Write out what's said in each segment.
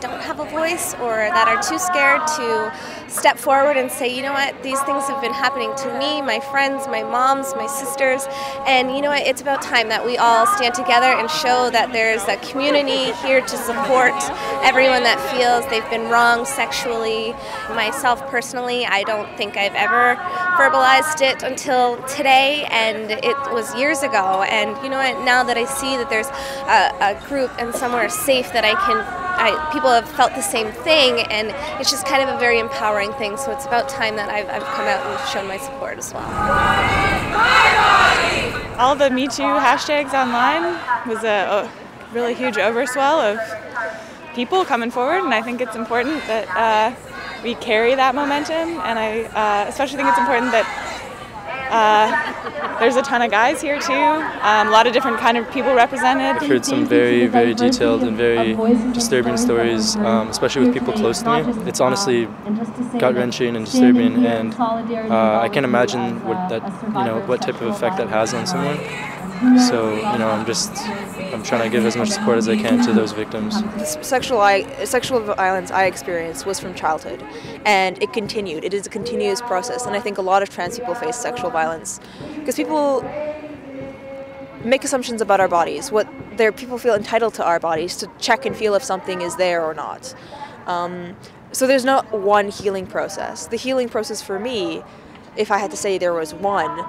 don't have a voice or that are too scared to step forward and say, you know what, these things have been happening to me, my friends, my moms, my sisters, and you know what, it's about time that we all stand together and show that there's a community here to support everyone that feels they've been wronged sexually. Myself personally, I don't think I've ever verbalized it until today, and it was years ago. And you know what, now that I see that there's a group and somewhere safe that people have felt the same thing, and it's just kind of a very empowering thing. So it's about time that I've come out and shown my support as well. All the Me Too hashtags online was a really huge overswell of people coming forward, and I think it's important that we carry that momentum, and I especially think it's important that there's a ton of guys here too, a lot of different kind of people represented. I've heard some very, very detailed and very disturbing stories, especially with people close to me. It's honestly gut-wrenching and disturbing, and I can't imagine what type of effect that has on someone. So, I'm trying to give as much support as I can to those victims. The sexual violence I experienced was from childhood, and it continued. It is a continuous process, and I think a lot of trans people face sexual violence because people make assumptions about our bodies. People feel entitled to our bodies to check and feel if something is there or not. So there's not one healing process. The healing process for me, if I had to say there was one,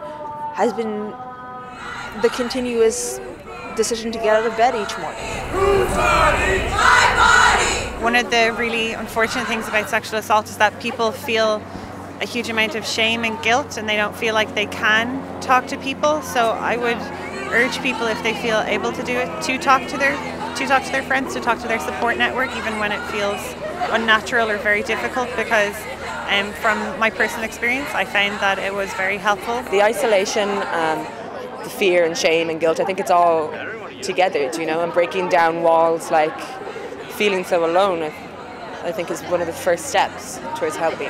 has been the continuous decision to get out of bed each morning. One of the really unfortunate things about sexual assault is that people feel a huge amount of shame and guilt, and they don't feel like they can talk to people. So I would urge people, if they feel able to do it, to talk to their friends, to talk to their support network, even when it feels unnatural or very difficult, because from my personal experience, I found that it was very helpful. The isolation, the fear and shame and guilt, I think it's all together, and breaking down walls, like feeling so alone, I think is one of the first steps towards helping.